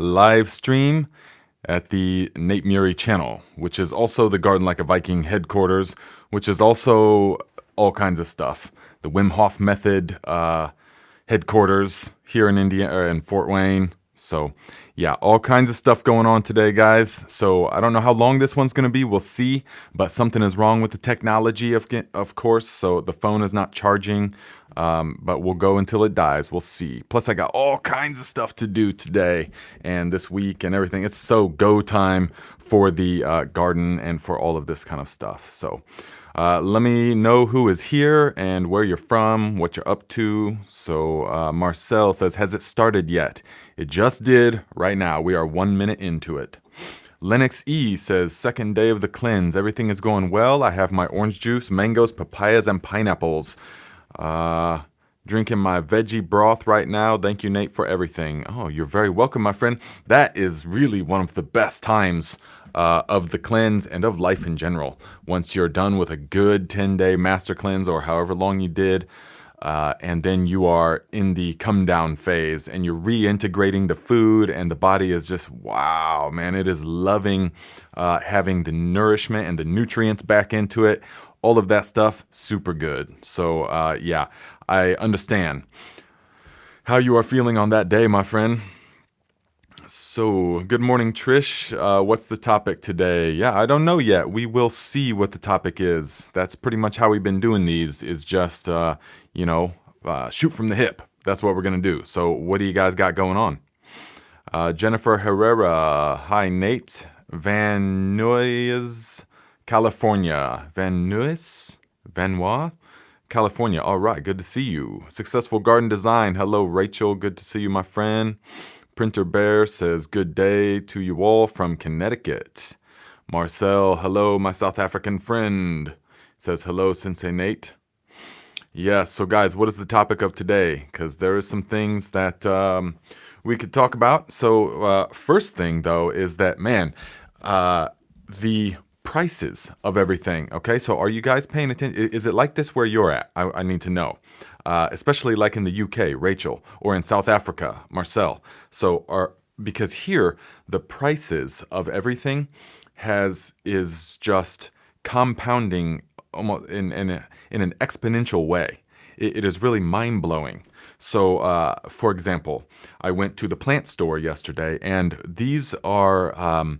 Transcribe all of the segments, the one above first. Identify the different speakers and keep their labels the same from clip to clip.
Speaker 1: live stream at the Nate Muri channel, which is also the Garden Like a Viking headquarters, which is also all kinds of stuff. The Wim Hof Method headquarters here in Indiana, or in Fort Wayne. So yeah, all kinds of stuff going on today, guys. So I don't know how long this one's going to be. We'll see. But something is wrong with the technology, of course. So the phone is not charging. But we'll go until it dies. We'll see. Plus, I got all kinds of stuff to do today and this week and everything. It's so go time for the garden and for all of this kind of stuff. So let me know who is here and where you're from, what you're up to. So Marcel says, has it started yet? It just did right now. We are 1 minute into it. Lennox E says, second day of the cleanse. Everything is going well. I have my orange juice, mangoes, papayas, and pineapples. Drinking my veggie broth right now. Thank you, Nate, for everything. Oh, you're very welcome, my friend. That is really one of the best times of the cleanse and of life in general. Once you're done with a good 10-day master cleanse or however long you did, and then you are in the come down phase and you're reintegrating the food and the body is just, wow, man, it is loving having the nourishment and the nutrients back into it. All of that stuff, super good. So yeah, I understand how you are feeling on that day, my friend. So, good morning, Trish. What's the topic today? Yeah, I don't know yet. We will see what the topic is. That's pretty much how we've been doing these, is just, shoot from the hip. That's what we're going to do. So, what do you guys got going on? Jennifer Herrera. Hi, Nate. Van Nuys, California. Van Nuys? Vanois? California. All right, good to see you. Successful Garden Design. Hello, Rachel. Good to see you, my friend. Printer Bear says, good day to you all from Connecticut. Marcel, hello, my South African friend. Says, hello, Sensei Nate. Yes, so guys, what is the topic of today? Because there is some things that we could talk about. So first thing, though, is that, man, the prices of everything. Okay, so are you guys paying attention? Is it like this where you're at? I need to know. Especially like in the UK, Rachel, or in South Africa, Marcel. So because here the prices of everything is just compounding almost in an exponential way. It is really mind blowing. So, for example, I went to the plant store yesterday, and these are.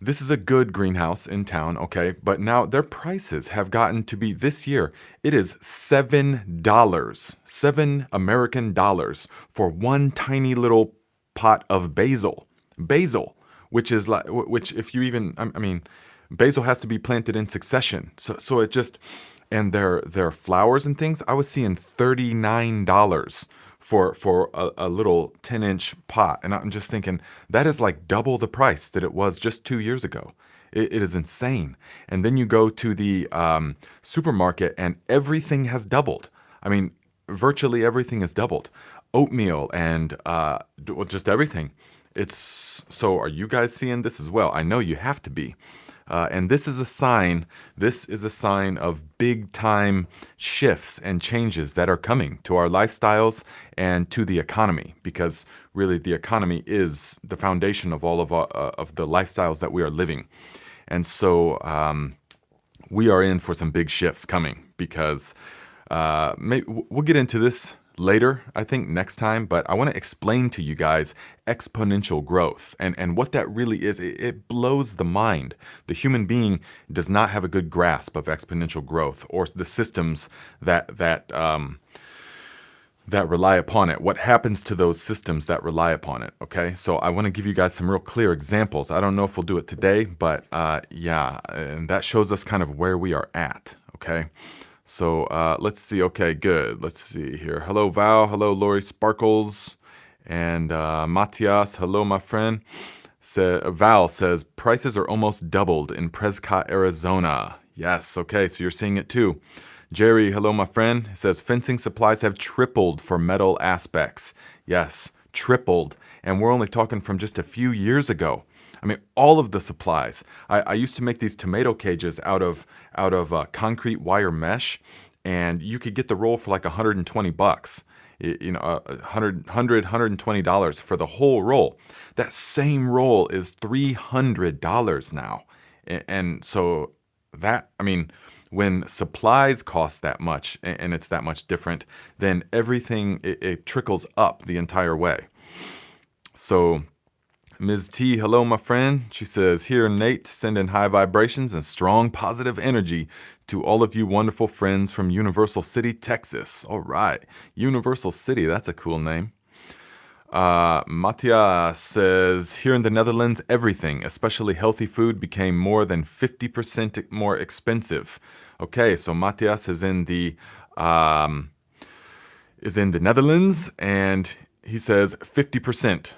Speaker 1: This is a good greenhouse in town, okay? But now their prices have gotten to be, this year, it is $7, 7 American dollars for one tiny little pot of basil. Basil, which is like, which if you even, I mean, basil has to be planted in succession. So it just, and their flowers and things, I was seeing $39 for a little 10-inch pot. And I'm just thinking, that is like double the price that it was just 2 years ago. It is insane. And then you go to the supermarket and everything has doubled. I mean, virtually everything is doubled. Oatmeal and just everything. So are you guys seeing this as well? I know you have to be. And this is a sign of big time shifts and changes that are coming to our lifestyles and to the economy, because really the economy is the foundation of all of the lifestyles that we are living. And so we are in for some big shifts coming, because we'll get into this later, I think next time, but I want to explain to you guys exponential growth and what that really is. It blows the mind. The human being does not have a good grasp of exponential growth or the systems that rely upon it. What happens to those systems that rely upon it? Okay, so I want to give you guys some real clear examples. I don't know if we'll do it today, but yeah, and that shows us kind of where we are at. Okay. So let's see. Okay, good. Let's see here. Hello, Val. Hello, Lori Sparkles. And Matias. Hello, my friend. Val says, prices are almost doubled in Prescott, Arizona. Yes, okay, so you're seeing it too. Jerry, hello, my friend. Says, fencing supplies have tripled for metal aspects. Yes, tripled. And we're only talking from just a few years ago. I mean, all of the supplies. I used to make these tomato cages out of concrete wire mesh, and you could get the roll for like $120. $120 for the whole roll. That same roll is $300 now. And so that, I mean, when supplies cost that much and it's that much different, then everything, it trickles up the entire way. So Ms. T, hello, my friend. She says, here, Nate, sending high vibrations and strong positive energy to all of you wonderful friends from Universal City, Texas. All right. Universal City, that's a cool name. Mattia says, here in the Netherlands, everything, especially healthy food, became more than 50% more expensive. Okay, so Matthias is in the Netherlands, and he says 50%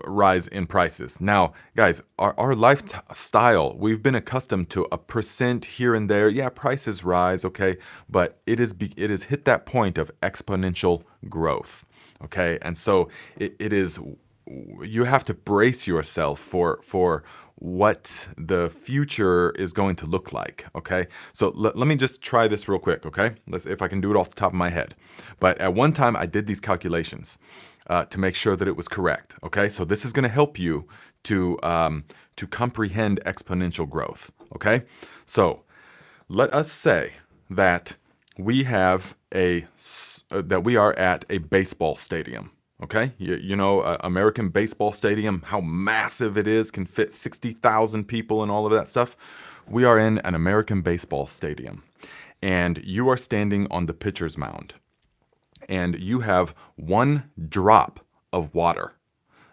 Speaker 1: rise in prices. Now, guys, our lifestyle, we've been accustomed to a percent here and there. Yeah, prices rise, okay, but it has hit that point of exponential growth. Okay, and so it is, you have to brace yourself for what the future is going to look like, okay? So let me just try this real quick, okay? Let's, if I can do it off the top of my head. But at one time, I did these calculations to make sure that it was correct, okay? So this is going to help you to comprehend exponential growth, okay? So let us say that we have that we are at a baseball stadium. Okay, you know, American baseball stadium, how massive it is, can fit 60,000 people and all of that stuff. We are in an American baseball stadium, and you are standing on the pitcher's mound, and you have one drop of water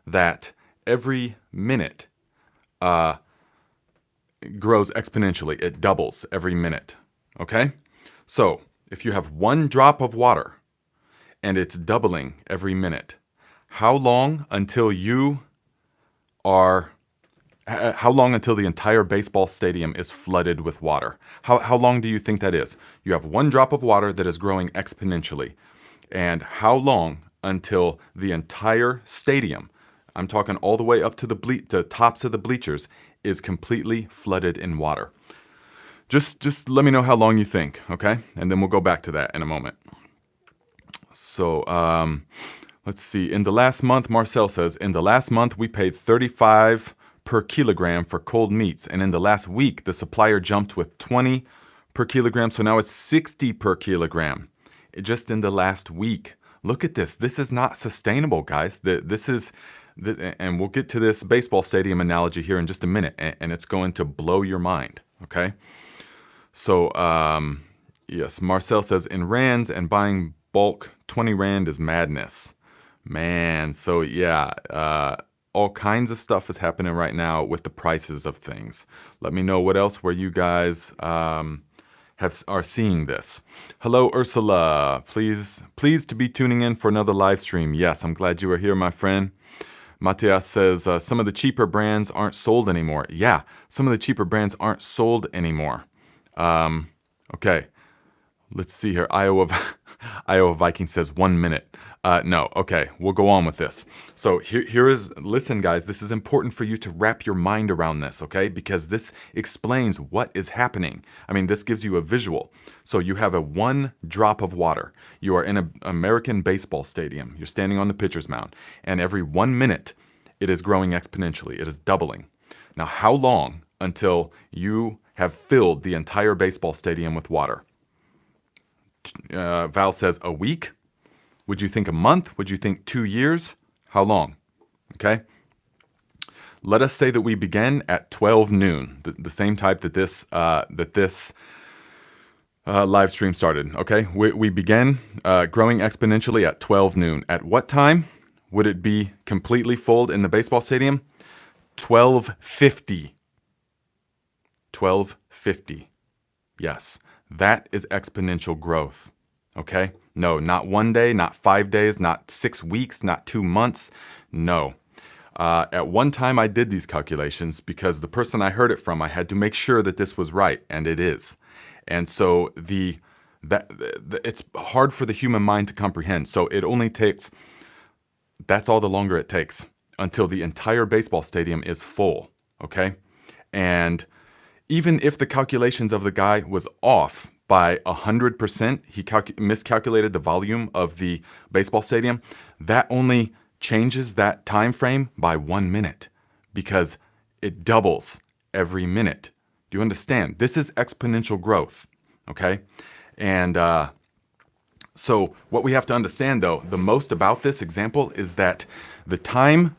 Speaker 1: that every minute grows exponentially. It doubles every minute. Okay, so if you have one drop of water and it's doubling every minute, how long until the entire baseball stadium is flooded with water? How long do you think that is? You have one drop of water that is growing exponentially. And how long until the entire stadium, I'm talking all the way up to the tops of the bleachers, is completely flooded in water? Just let me know how long you think, okay? And then we'll go back to that in a moment. So, let's see. In the last month, Marcel says, in the last month, we paid $35 per kilogram for cold meats. And in the last week, the supplier jumped with $20 per kilogram. So now it's $60 per kilogram just in the last week. Look at this. This is not sustainable, guys. And we'll get to this baseball stadium analogy here in just a minute, and it's going to blow your mind, okay? So, yes, Marcel says, in rands and buying bulk, 20 rand is madness. Man, so yeah, all kinds of stuff is happening right now with the prices of things. Let me know what else where you guys are seeing this. Hello, Ursula. Pleased to be tuning in for another live stream. Yes, I'm glad you are here, my friend. Matthias says, some of the cheaper brands aren't sold anymore. Yeah, some of the cheaper brands aren't sold anymore. Okay, let's see here. Iowa Viking says 1 minute. No, okay, we'll go on with this. So listen, guys, this is important for you to wrap your mind around this, okay? Because this explains what is happening. I mean, this gives you a visual. So you have a one drop of water. You are in an American baseball stadium. You're standing on the pitcher's mound. And every 1 minute, it is growing exponentially. It is doubling. Now, how long until you have filled the entire baseball stadium with water? Val says a week. Would you think a month? Would you think 2 years? How long? Okay. Let us say that we begin at 12 noon, the same type that this live stream started. Okay. We begin growing exponentially at 12 noon. At what time would it be completely full in the baseball stadium? 12:50. 12:50. Yes, that is exponential growth. Okay? No, not 1 day, not 5 days, not 6 weeks, not 2 months. No. At one time, I did these calculations because the person I heard it from, I had to make sure that this was right, and it is. And so it's hard for the human mind to comprehend. So it only takes, that's all the longer it takes until the entire baseball stadium is full. Okay? And even if the calculations of the guy was off by 100%. He miscalculated the volume of the baseball stadium. That only changes that time frame by 1 minute because it doubles every minute. Do you understand? This is exponential growth, okay? And so what we have to understand, though, the most about this example is that the time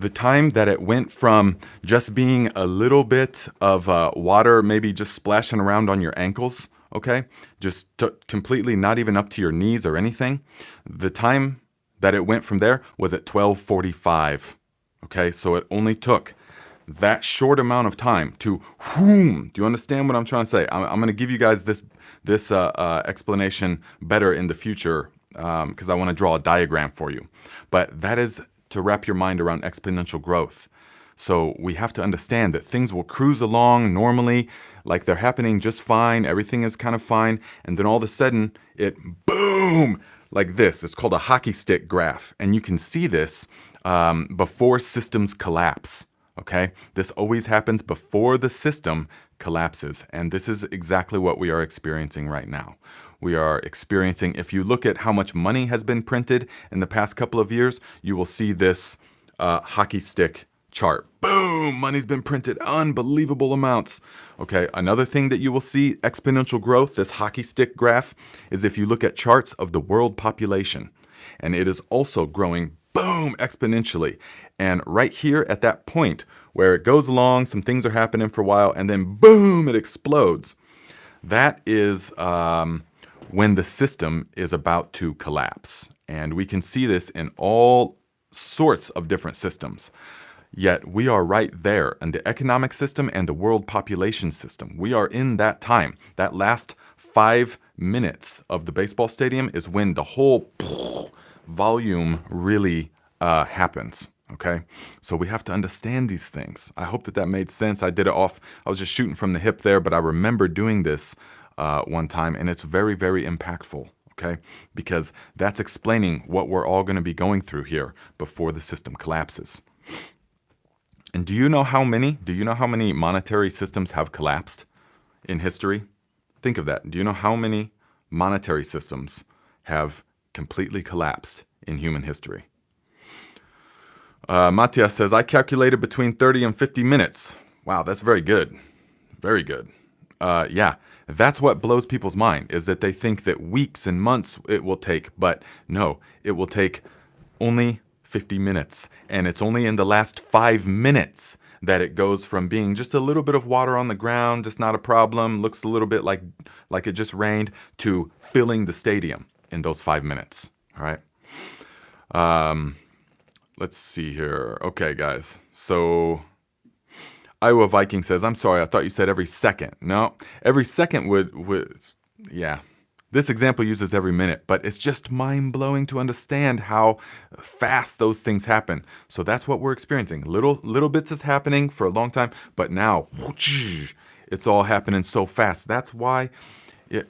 Speaker 1: that it went from just being a little bit of water, maybe just splashing around on your ankles, okay, just completely not even up to your knees or anything, the time that it went from there was at 12:45, okay? So it only took that short amount of time to whoom. Do you understand what I'm trying to say? I'm going to give you guys this explanation better in the future because I want to draw a diagram for you. But that is to wrap your mind around exponential growth. So we have to understand that things will cruise along normally, like they're happening just fine. Everything is kind of fine. And then all of a sudden, it boom, like this. It's called a hockey stick graph. And you can see this before systems collapse. Okay, this always happens before the system collapses. And this is exactly what we are experiencing right now. We are experiencing, if you look at how much money has been printed in the past couple of years, you will see this hockey stick chart. Boom, money's been printed, unbelievable amounts. Okay, another thing that you will see, exponential growth, this hockey stick graph, is if you look at charts of the world population. And it is also growing, boom, exponentially. And right here at that point where it goes along, some things are happening for a while, and then boom, it explodes. That is when the system is about to collapse. And we can see this in all sorts of different systems. Yet we are right there in the economic system and the world population system. We are in that time. That last 5 minutes of the baseball stadium is when the whole volume really happens. Okay, so we have to understand these things. I hope that made sense. I was just shooting from the hip there, but I remember doing this one time, and it's very, very impactful. Okay, because that's explaining what we're all going to be going through here before the system collapses. And do you know how many monetary systems have collapsed in history? Think of that. Do you know how many monetary systems have completely collapsed in human history? Matias says, I calculated between 30 and 50 minutes. Wow, that's very good. Very good. Yeah, that's what blows people's mind, is that they think that weeks and months it will take. But no, it will take only 50 minutes. And it's only in the last 5 minutes that it goes from being just a little bit of water on the ground, just not a problem, looks a little bit like it just rained, to filling the stadium in those 5 minutes. All right. Let's see here. Okay, guys. So Iowa Viking says, I'm sorry, I thought you said every second. No, every second would yeah. This example uses every minute, but it's just mind-blowing to understand how fast those things happen. So that's what we're experiencing. Little bits is happening for a long time, but now it's all happening so fast. That's why,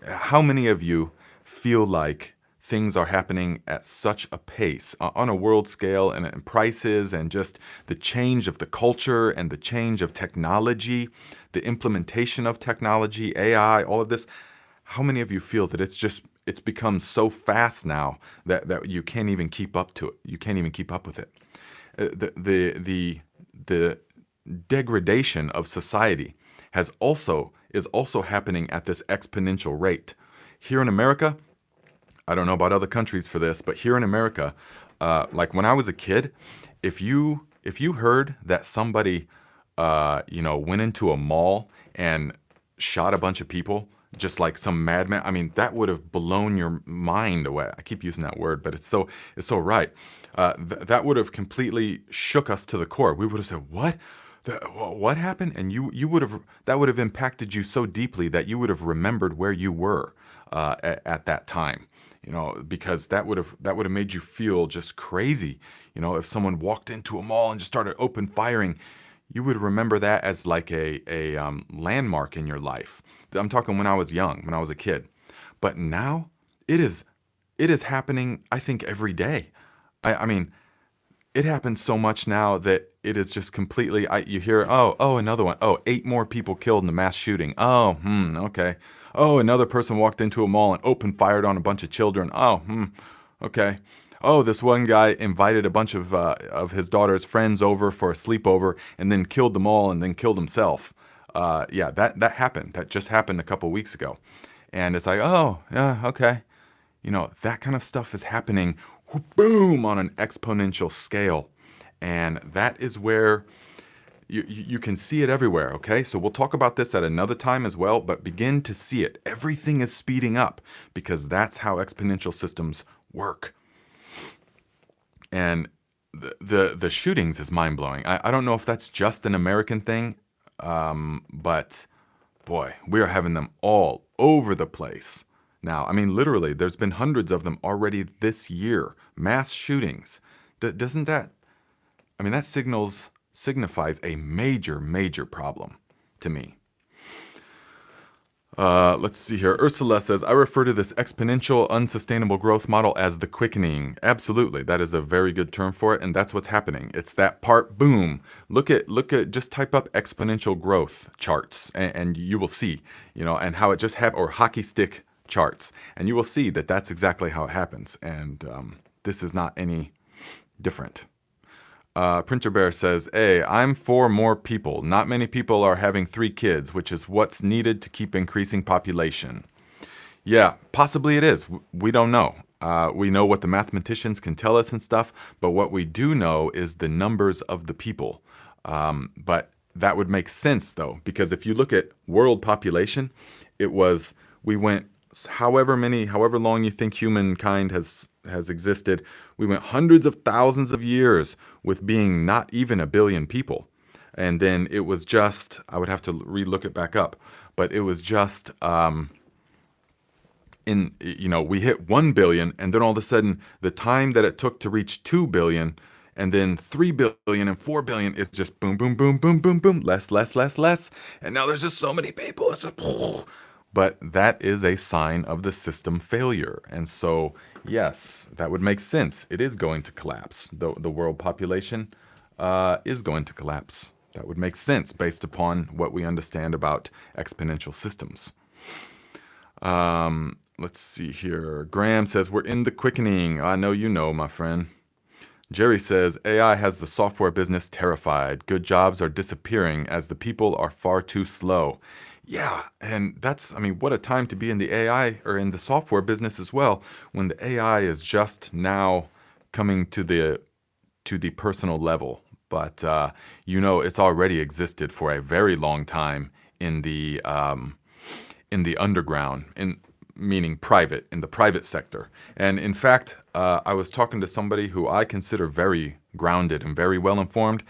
Speaker 1: how many of you feel like things are happening at such a pace on a world scale and prices and just the change of the culture and the change of technology, the implementation of technology, AI, all of this? How many of you feel that it's become so fast now that you can't even keep up to it? You can't even keep up with it. The degradation of society is also happening at this exponential rate. Here in America, I don't know about other countries for this, but here in America, like when I was a kid, if you heard that somebody went into a mall and shot a bunch of people, just like some madman, I mean, that would have blown your mind away. I keep using that word, but it's so right. That would have completely shook us to the core. We would have said, "What? What happened?" And that would have impacted you so deeply that you would have remembered where you were at that time. Because that would have made you feel just crazy. If someone walked into a mall and just started open firing, you would remember that as like a landmark in your life. I'm talking when I was young, when I was a kid. But now it is happening, I think, every day. I mean, it happens so much now that it is just completely, you hear, oh, another one. Oh, 8 more people killed in the mass shooting. Oh, okay. Oh, another person walked into a mall and open fired on a bunch of children. Oh, okay. Oh, this one guy invited a bunch of his daughter's friends over for a sleepover and then killed them all and then killed himself. Yeah, that happened. That just happened a couple weeks ago. And it's like, oh, yeah, okay. That kind of stuff is happening, boom, on an exponential scale. And that is where you can see it everywhere, okay? So we'll talk about this at another time as well, but begin to see it. Everything is speeding up because that's how exponential systems work. And the shootings is mind-blowing. I don't know if that's just an American thing, but boy, we are having them all over the place. Now, I mean, literally, there's been hundreds of them already this year. Mass shootings. Doesn't that, I mean, that signifies a major, major problem to me. Let's see here. Ursula says, I refer to this exponential unsustainable growth model as the quickening. Absolutely. That is a very good term for it. And that's what's happening. It's that part, boom. Look at, just type up exponential growth charts and you will see, and how it just or hockey stick charts. And you will see that that's exactly how it happens. And this is not any different. Printer Bear says, hey, I'm for more people. Not many people are having 3 kids, which is what's needed to keep increasing population. Yeah, possibly it is. We don't know. We know what the mathematicians can tell us and stuff, but what we do know is the numbers of the people. But that would make sense, though, because if you look at world population, we went however long you think humankind has existed, we went hundreds of thousands of years with being not even a billion people. And then it was just, I would have to relook it back up, but it was just, we hit 1 billion, and then all of a sudden, the time that it took to reach 2 billion, and then 3 billion and 4 billion is just boom, boom, boom, boom, boom, boom, less. And now there's just so many people. It's just, but that is a sign of the system failure. And so, yes, that would make sense. It is going to collapse. The world population is going to collapse. That would make sense based upon what we understand about exponential systems. Let's see here. Graham says, we're in the quickening. I know you know, my friend. Jerry says, AI has the software business terrified. Good jobs are disappearing as the people are far too slow. Yeah, and what a time to be in the AI or in the software business as well, when the AI is just now coming to the personal level. But it's already existed for a very long time in the underground, meaning private, in the private sector. And in fact, I was talking to somebody who I consider very grounded and very well informed,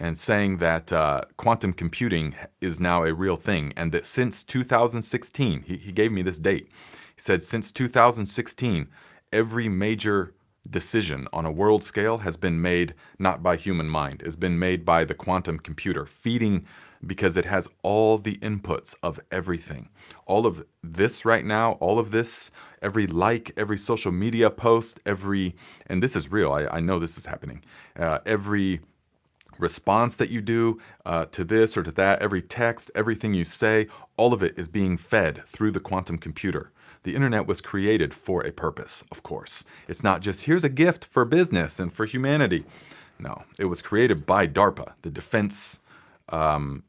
Speaker 1: and saying that quantum computing is now a real thing, and that since 2016, he gave me this date. He said since 2016, every major decision on a world scale has been made not by human mind. It's been made by the quantum computer, because it has all the inputs of everything. All of this right now, all of this, every every social media post, and this is real, I know this is happening, every response that you do to this or to that, every text, everything you say, all of it is being fed through the quantum computer. The internet was created for a purpose, of course. It's not just, here's a gift for business and for humanity. No, it was created by DARPA, the Defense and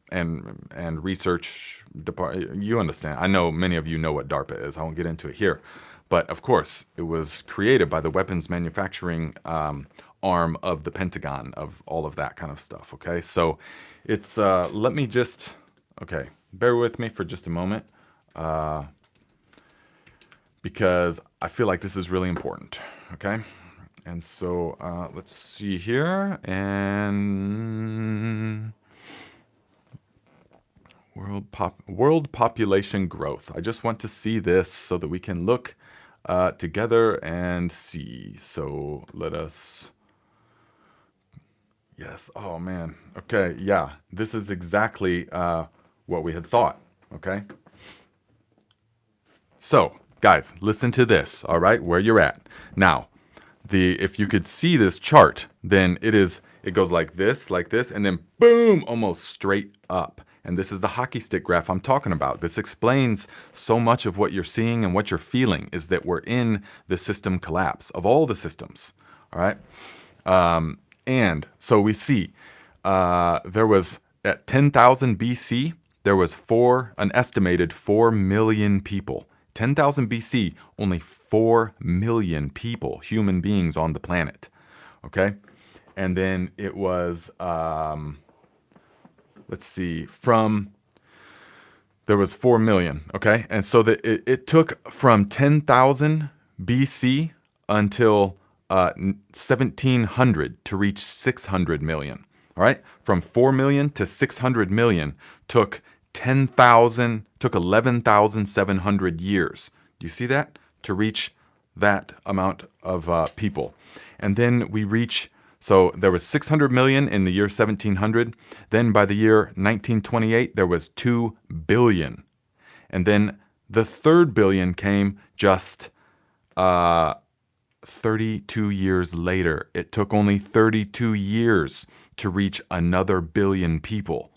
Speaker 1: Research Department. You understand. I know many of you know what DARPA is. I won't get into it here. But of course, it was created by the weapons manufacturing arm of the Pentagon, of all of that kind of stuff, okay? So it's, bear with me for just a moment, because I feel like this is really important, okay? And so let's see here, and world population growth. I just want to see this so that we can look together and see. So let us... Yes. Oh, man. Okay. Yeah. This is exactly what we had thought. Okay. So, guys, listen to this. All right, where you're at now. If you could see this chart, then it goes like this, and then boom, almost straight up. And this is the hockey stick graph I'm talking about. This explains so much of what you're seeing and what you're feeling, is that we're in the system collapse of all the systems. All right. And so we see there was at 10,000 BC, there was an estimated 4 million people. 10,000 BC, only 4 million people, human beings on the planet. Okay. And then it was, let's see, there was 4 million, okay? And so it took from 10,000 BC until 1700 to reach 600 million, all right? From 4 million to 600 million took 11,700 years. Do you see that? To reach that amount of people. And then we reach... So there was 600 million in the year 1700. Then by the year 1928, there was 2 billion. And then the third billion came just 32 years later. It took only 32 years to reach another billion people.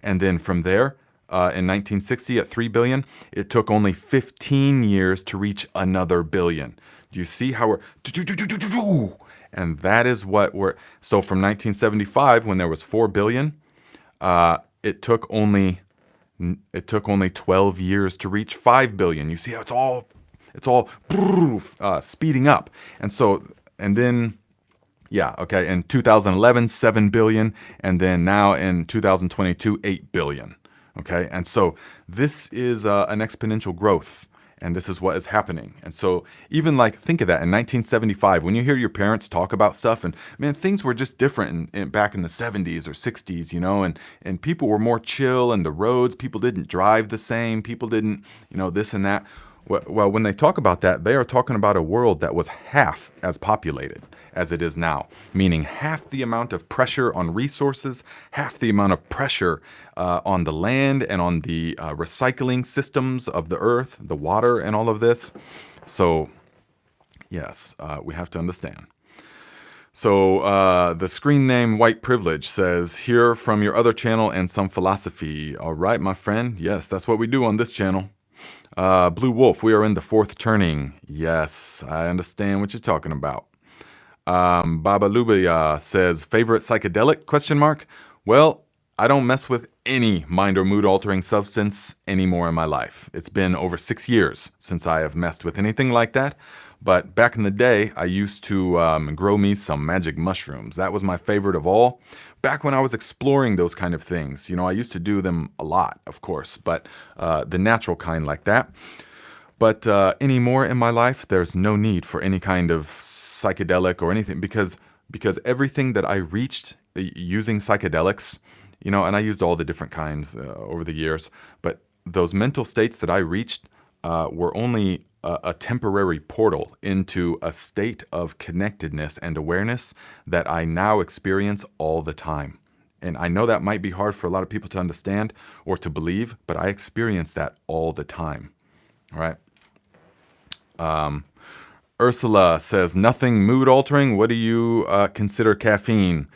Speaker 1: And then from there, in 1960 at 3 billion, it took only 15 years to reach another billion. Do you see how we're... And that is what so from 1975, when there was 4 billion, it took only 12 years to reach 5 billion. You see how it's all speeding up. And then, yeah, okay, in 2011, 7 billion, and then now in 2022, 8 billion. Okay, and so this is an exponential growth. And this is what is happening. And so even think of that in 1975, when you hear your parents talk about stuff, and man, things were just different back in the 70s or 60s, and people were more chill, and the roads, people didn't drive the same, people didn't, this and that. Well, when they talk about that, they are talking about a world that was half as populated as it is now, meaning half the amount of pressure on resources, half the amount of pressure on the land and on the recycling systems of the earth, the water, and all of this. So, yes, we have to understand. So the screen name White Privilege says, hear from your other channel and some philosophy. All right, my friend. Yes, that's what we do on this channel. Blue Wolf, we are in the fourth turning. Yes, I understand what you're talking about. Baba Lubia says, favorite psychedelic, ? Well, I don't mess with any mind or mood altering substance anymore in my life. It's been over 6 years since I have messed with anything like that. But back in the day, I used to grow me some magic mushrooms. That was my favorite of all. Back when I was exploring those kind of things, I used to do them a lot, of course, but the natural kind like that. But anymore in my life, there's no need for any kind of psychedelic or anything because everything that I reached using psychedelics, and I used all the different kinds over the years, but those mental states that I reached were only a temporary portal into a state of connectedness and awareness that I now experience all the time. And I know that might be hard for a lot of people to understand or to believe, but I experience that all the time. All right. Ursula says, nothing mood altering. What do you consider caffeine?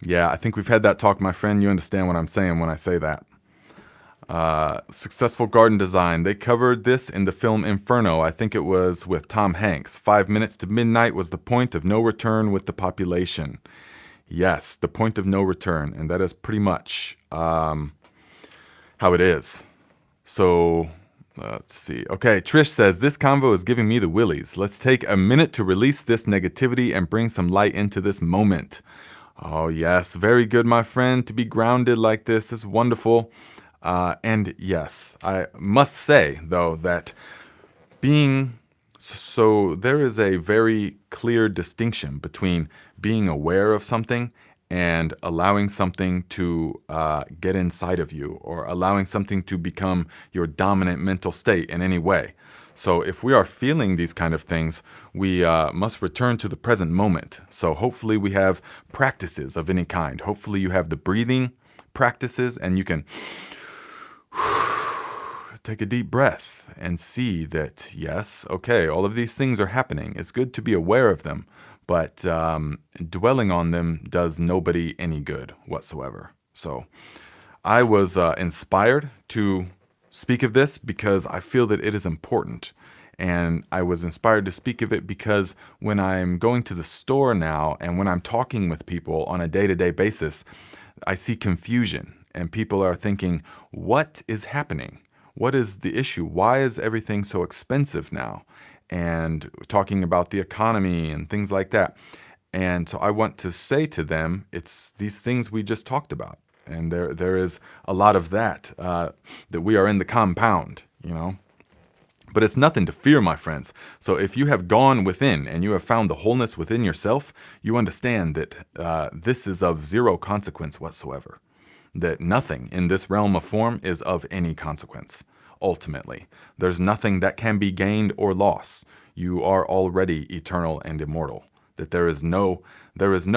Speaker 1: Yeah, I think we've had that talk, my friend. You understand what I'm saying when I say that. Successful garden design. They covered this in the film Inferno. I think it was with Tom Hanks. 5 minutes to midnight was the point of no return with the population. Yes, the point of no return. And that is pretty much how it is. So... let's see. Okay, Trish says, this convo is giving me the willies. Let's take a minute to release this negativity and bring some light into this moment. Oh, yes. Very good, my friend. To be grounded like this is wonderful. And yes, I must say, though, that there is a very clear distinction between being aware of something and allowing something to get inside of you or allowing something to become your dominant mental state in any way. So if we are feeling these kind of things, we must return to the present moment. So hopefully we have practices of any kind. Hopefully you have the breathing practices and you can take a deep breath and see that, yes, okay, all of these things are happening. It's good to be aware of them. But dwelling on them does nobody any good whatsoever. So I was inspired to speak of this because I feel that it is important. And I was inspired to speak of it because when I'm going to the store now and when I'm talking with people on a day-to-day basis, I see confusion and people are thinking, what is happening? What is the issue? Why is everything so expensive now? And talking about the economy and things like that. And so I want to say to them, it's these things we just talked about. And there is a lot of that, that we are in the compound, you know. But it's nothing to fear, my friends. So if you have gone within and you have found the wholeness within yourself, you understand that this is of zero consequence whatsoever. That nothing in this realm of form is of any consequence, ultimately. There's nothing that can be gained or lost. You are already eternal and immortal. That there is no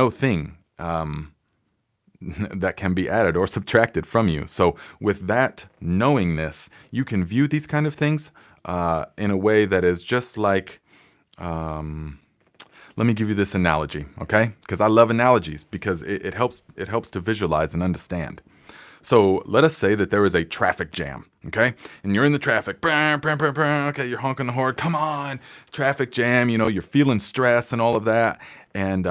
Speaker 1: thing that can be added or subtracted from you. So with that knowingness, you can view these kind of things in a way that is just like, let me give you this analogy, okay? Because I love analogies because it helps to visualize and understand. So let us say that there is a traffic jam, okay? And you're in the traffic, okay, you're honking the horn, come on, traffic jam, you know, you're feeling stress and all of that. And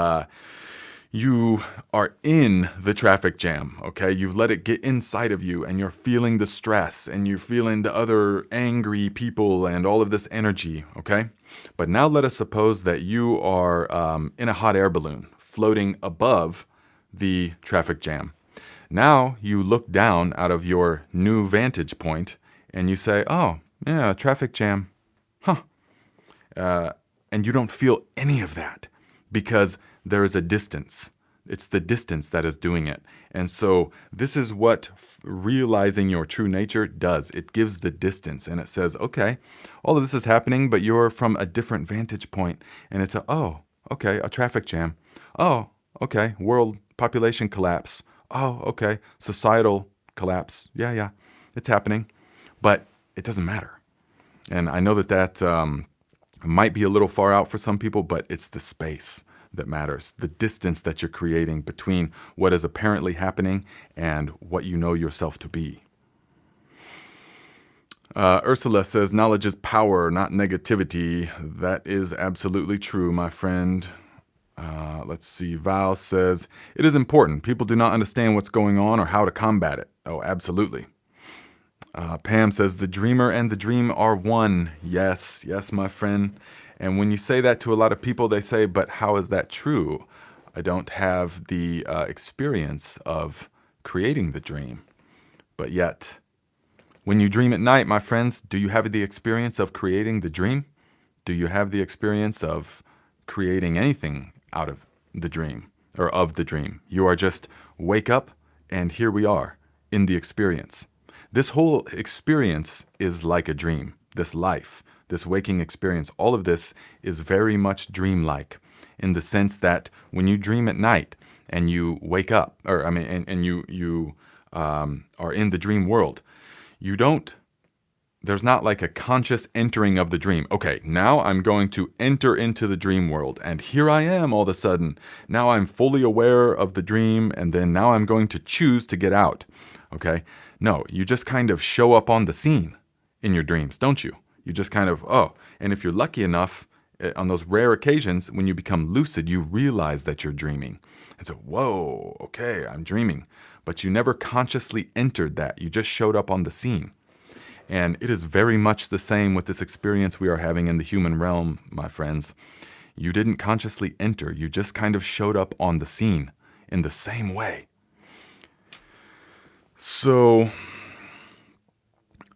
Speaker 1: you are in the traffic jam, okay? You've let it get inside of you and you're feeling the stress and you're feeling the other angry people and all of this energy, okay? But now let us suppose that you are in a hot air balloon floating above the traffic jam. Now you look down out of your new vantage point and you say, oh, yeah, traffic jam, huh? And you don't feel any of that because there is a distance. It's the distance that is doing it. And so this is what realizing your true nature does. It gives the distance and it says, okay, all of this is happening, but you're from a different vantage point. And it's oh, okay, a traffic jam. Oh, okay, world population collapse. Oh, okay, societal collapse. Yeah, it's happening. But it doesn't matter. And I know that might be a little far out for some people, but it's the space that matters, the distance that you're creating between what is apparently happening and what you know yourself to be. Ursula says, knowledge is power, not negativity. That is absolutely true, my friend. Let's see. Val says, it is important. People do not understand what's going on or how to combat it. Oh, absolutely. Pam says, the dreamer and the dream are one. Yes, my friend. And when you say that to a lot of people, they say, but how is that true? I don't have the experience of creating the dream. But yet, when you dream at night, my friends, do you have the experience of creating the dream? Do you have the experience of creating anything out of the dream or of the dream? You are just wake up and here we are in the experience. This whole experience is like a dream. This life, this waking experience, all of this is very much dreamlike in the sense that when you dream at night and you wake up, or I mean, and you are in the dream world, there's not like a conscious entering of the dream. Okay, now I'm going to enter into the dream world, and here I am all of a sudden. Now I'm fully aware of the dream, and then now I'm going to choose to get out. Okay? No, you just kind of show up on the scene in your dreams, don't you? You just kind of, and if you're lucky enough, on those rare occasions, when you become lucid, you realize that you're dreaming. And so, whoa, okay, I'm dreaming. But you never consciously entered that. You just showed up on the scene. And it is very much the same with this experience we are having in the human realm, my friends. You didn't consciously enter. You just kind of showed up on the scene in the same way. So,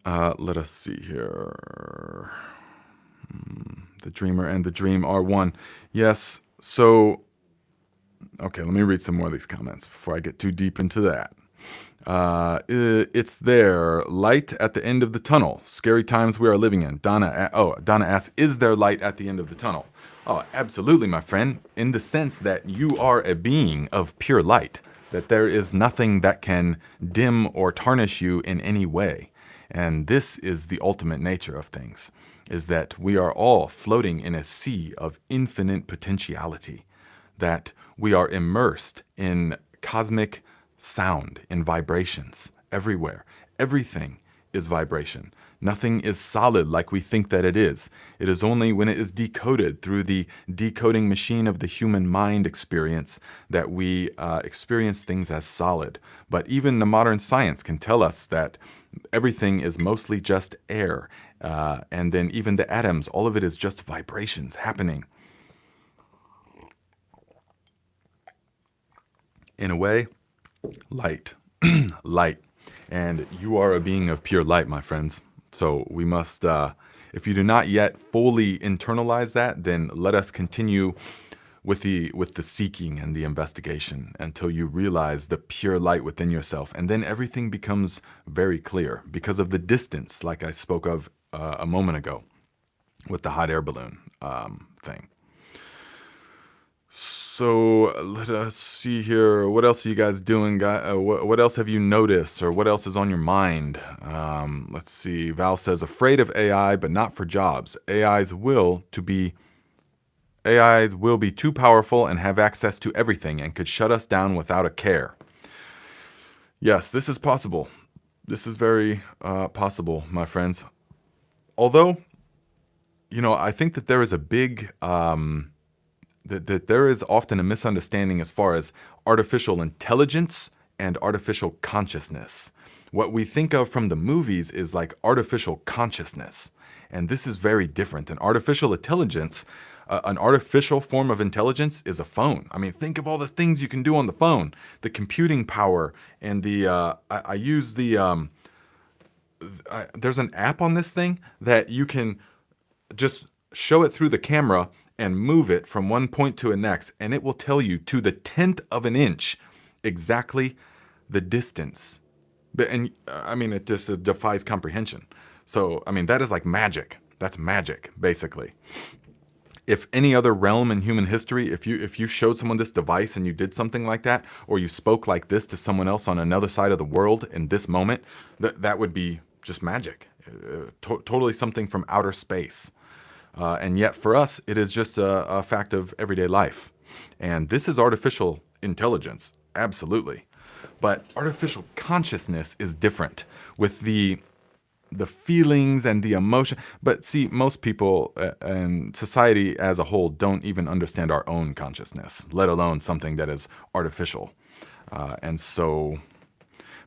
Speaker 1: let us see here. The dreamer and the dream are one. Yes, so, okay, let me read some more of these comments before I get too deep into that. It's there, light at the end of the tunnel. Scary times we are living in. Donna asks, is there light at the end of the tunnel? Oh, absolutely, my friend, in the sense that you are a being of pure light, that there is nothing that can dim or tarnish you in any way. And this is the ultimate nature of things, is that we are all floating in a sea of infinite potentiality, that we are immersed in cosmic sound, in vibrations, everywhere. Everything is vibration. Nothing is solid like we think that it is. It is only when it is decoded through the decoding machine of the human mind experience that we experience things as solid. But even the modern science can tell us that everything is mostly just air. And then even the atoms, all of it is just vibrations happening. In a way, light. Light. And you are a being of pure light, my friends. So we must, if you do not yet fully internalize that, then let us continue with the seeking and the investigation until you realize the pure light within yourself. And then everything becomes very clear because of the distance, like I spoke of a moment ago with the hot air balloon thing. So let us see here. What else are you guys doing? What else have you noticed, or what else is on your mind? Let's see. Val says, afraid of AI, but not for jobs. AI will be too powerful and have access to everything and could shut us down without a care. Yes, this is possible. This is very possible, my friends. Although, I think that there is a big... that there is often a misunderstanding as far as artificial intelligence and artificial consciousness. What we think of from the movies is like artificial consciousness. And this is very different. An artificial intelligence, an artificial form of intelligence is a phone. I mean, think of all the things you can do on the phone. The computing power and I use there's an app on this thing that you can just show it through the camera and move it from one point to the next, and it will tell you to the 10th of an inch exactly the distance. It just defies comprehension. So, that is like magic. That's magic, basically. If any other realm in human history, if you showed someone this device and you did something like that, or you spoke like this to someone else on another side of the world in this moment, that would be just magic. Totally something from outer space. And yet for us, it is just a fact of everyday life. And this is artificial intelligence, absolutely. But artificial consciousness is different with the feelings and the emotion. But see, most people and society as a whole don't even understand our own consciousness, let alone something that is artificial. And so,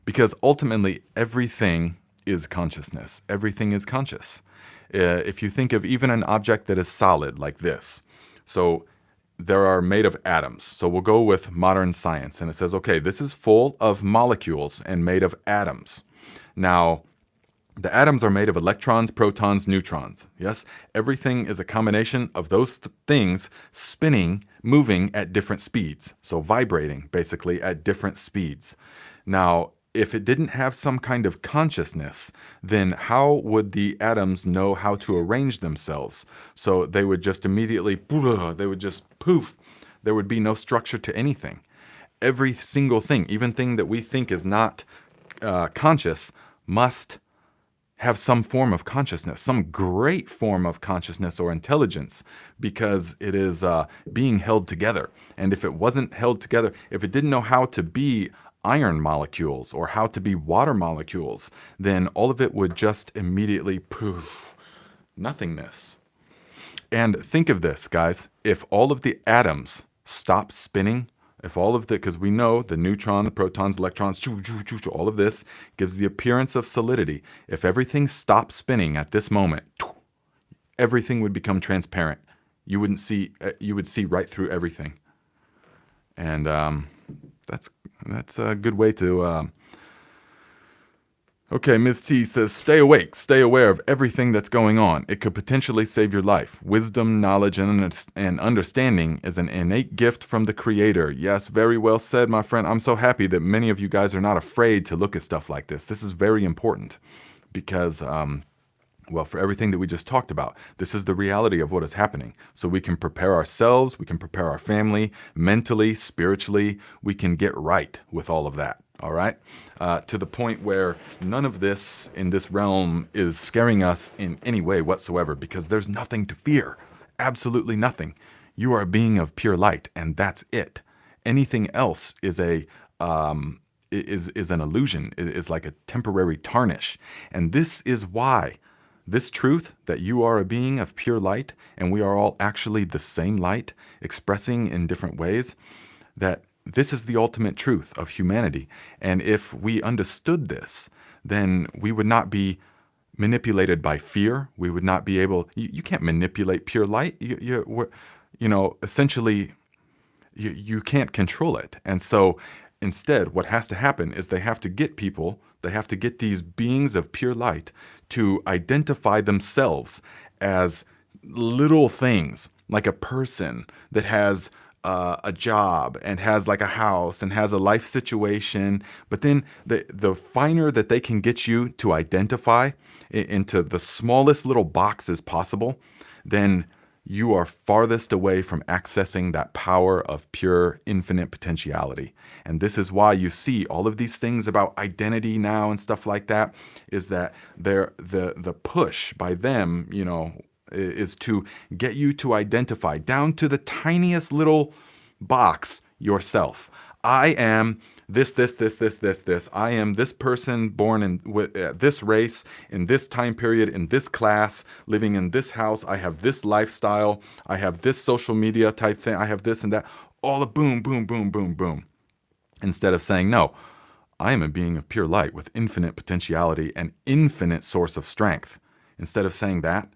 Speaker 1: because ultimately everything is consciousness. Everything is conscious. If you think of even an object that is solid like this, so there are made of atoms. So we'll go with modern science, and it says, okay, this is full of molecules and made of atoms. Now, the atoms are made of electrons, protons, neutrons. Yes, everything is a combination of those things spinning, moving at different speeds. So vibrating, basically, at different speeds. Now, if it didn't have some kind of consciousness, then how would the atoms know how to arrange themselves? So they would just immediately, they would just poof. There would be no structure to anything. Every single thing, even thing that we think is not conscious, must have some form of consciousness, some great form of consciousness or intelligence, because it is being held together. And if it wasn't held together, if it didn't know how to be iron molecules or how to be water molecules, then all of it would just immediately poof, nothingness. And think of this, guys. If all of the atoms stop spinning, if all of because we know the neutron, the protons, electrons, all of this gives the appearance of solidity. If everything stopped spinning at this moment, everything would become transparent. You would see right through everything. And that's a good way to... Okay, Ms. T says, stay awake, stay aware of everything that's going on. It could potentially save your life. Wisdom, knowledge, and understanding is an innate gift from the Creator. Yes, very well said, my friend. I'm so happy that many of you guys are not afraid to look at stuff like this. This is very important because, for everything that we just talked about, this is the reality of what is happening. So we can prepare ourselves, we can prepare our family, mentally, spiritually. We can get right with all of that. All right, to the point where none of this in this realm is scaring us in any way whatsoever, because there's nothing to fear, absolutely nothing. You are a being of pure light, and that's it. Anything else is is an illusion, is like a temporary tarnish. And this is why this truth that you are a being of pure light and we are all actually the same light expressing in different ways, that this is the ultimate truth of humanity. And if we understood this, then we would not be manipulated by fear. We would not be able, you can't manipulate pure light. Essentially, you can't control it. And so instead, what has to happen is they have to get these beings of pure light to identify themselves as little things, like a person that has a job and has like a house and has a life situation. But then the finer that they can get you to identify into the smallest little boxes possible, then you are farthest away from accessing that power of pure infinite potentiality. And this is why you see all of these things about identity now and stuff like that, is that the push by them, is to get you to identify down to the tiniest little box yourself. I am this. I am this person born in this race, in this time period, in this class, living in this house. I have this lifestyle. I have this social media type thing. I have this and that. All the boom, boom, boom, boom, boom. Instead of saying, no, I am a being of pure light with infinite potentiality and infinite source of strength. Instead of saying that,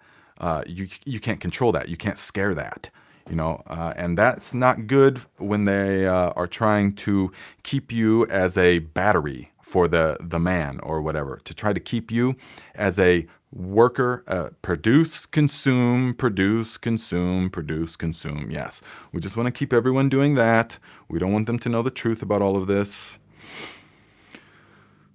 Speaker 1: you can't control that. You can't scare that. And that's not good when they are trying to keep you as a battery for the man or whatever, to try to keep you as a worker, produce, consume, produce, consume, produce, consume. Yes, we just want to keep everyone doing that. We don't want them to know the truth about all of this.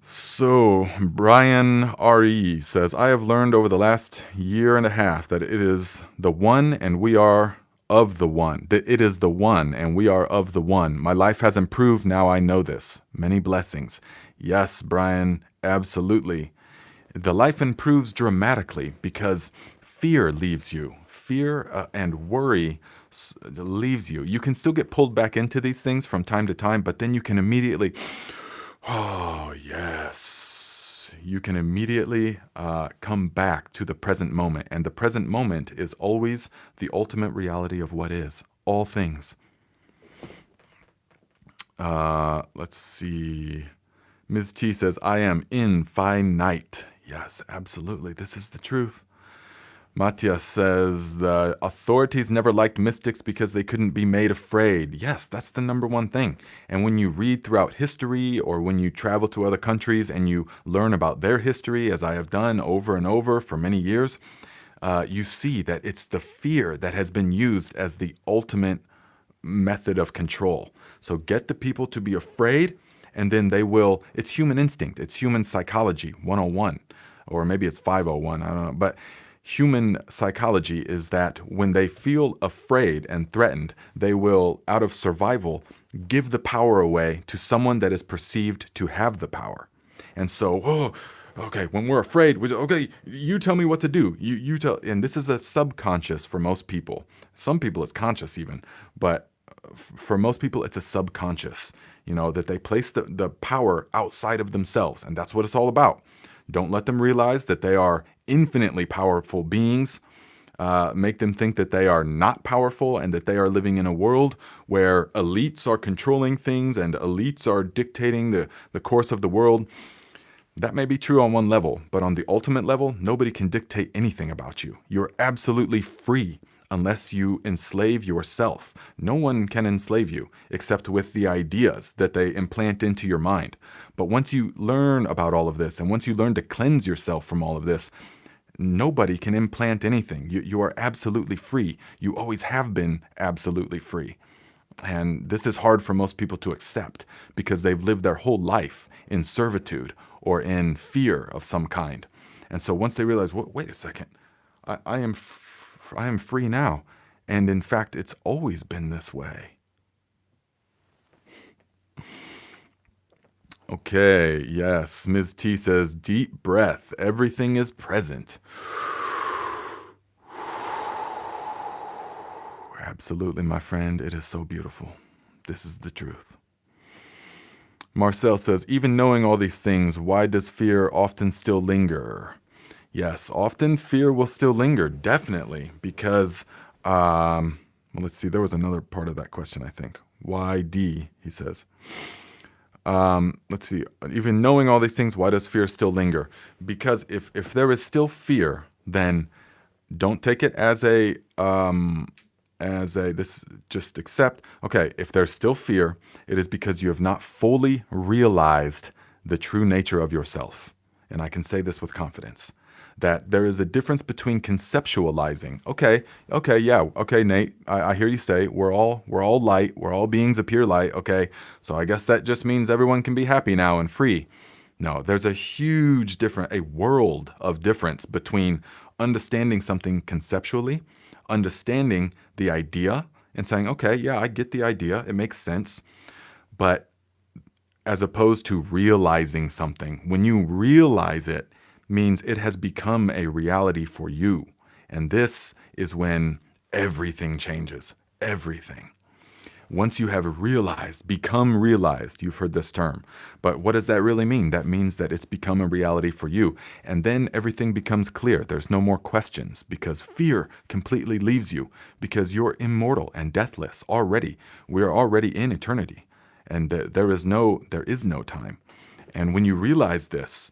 Speaker 1: So, Brian R.E. says, I have learned over the last year and a half that it is the one and we are of the one, that it is the one and we are of the one. My life has improved now I know this. Many blessings. Yes, Brian, absolutely. The life improves dramatically because fear leaves you. Fear and worry leaves you. You can still get pulled back into these things from time to time, but then you can immediately, oh, yes. You can immediately come back to the present moment. And the present moment is always the ultimate reality of what is. All things. Let's see. Ms. T says, I am infinite. Yes, absolutely. This is the truth. Matthias says, the authorities never liked mystics because they couldn't be made afraid. Yes, that's the number one thing. And when you read throughout history or when you travel to other countries and you learn about their history, as I have done over and over for many years, you see that it's the fear that has been used as the ultimate method of control. So get the people to be afraid, and then they will, it's human instinct, it's human psychology 101, or maybe it's 501, I don't know, but human psychology is that when they feel afraid and threatened, they will, out of survival, give the power away to someone that is perceived to have the power. And so, okay, when we're afraid, okay, you tell me what to do. You tell, and this is a subconscious for most people. Some people it's conscious even, but for most people it's a subconscious, that they place the power outside of themselves. And that's what it's all about. Don't let them realize that they are infinitely powerful beings. Make them think that they are not powerful and that they are living in a world where elites are controlling things and elites are dictating the course of the world. That may be true on one level, but on the ultimate level, nobody can dictate anything about you. You're absolutely free unless you enslave yourself. No one can enslave you except with the ideas that they implant into your mind. But once you learn about all of this and once you learn to cleanse yourself from all of this, nobody can implant anything. You are absolutely free. You always have been absolutely free. And this is hard for most people to accept because they've lived their whole life in servitude or in fear of some kind. And so once they realize, wait a second, I am free now. And in fact, it's always been this way. Okay, yes. Ms. T says, deep breath. Everything is present. Absolutely, my friend. It is so beautiful. This is the truth. Marcel says, even knowing all these things, why does fear often still linger? Yes, often fear will still linger, definitely, because, well, let's see, there was another part of that question, I think. Why D, he says. Let's see, even knowing all these things, why does fear still linger? Because if there is still fear, then don't take it as a, just accept, okay, if there's still fear, it is because you have not fully realized the true nature of yourself. And I can say this with confidence, that there is a difference between conceptualizing. Okay, Nate, I hear you say we're all light, we're all beings of pure light. Okay, so I guess that just means everyone can be happy now and free. No, there's a huge difference, a world of difference between understanding something conceptually, understanding the idea, and saying, okay, yeah, I get the idea, it makes sense, but as opposed to realizing something. When you realize it, means it has become a reality for you. And this is when everything changes. Everything. Once you have realized, become realized, you've heard this term. But what does that really mean? That means that it's become a reality for you. And then everything becomes clear. There's no more questions because fear completely leaves you because you're immortal and deathless already. We're already in eternity. And there is no time. And when you realize this,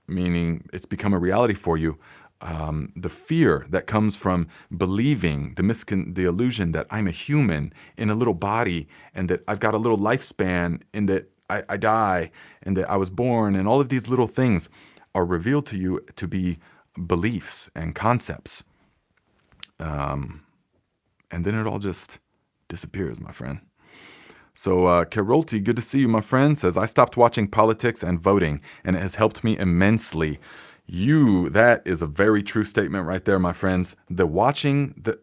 Speaker 1: meaning it's become a reality for you, the fear that comes from believing the illusion that I'm a human in a little body and that I've got a little lifespan and that I die and that I was born and all of these little things are revealed to you to be beliefs and concepts. And then it all just disappears, my friend. So Carolti, good to see you, my friend, says, I stopped watching politics and voting, and it has helped me immensely. That is a very true statement right there, my friends. Watching the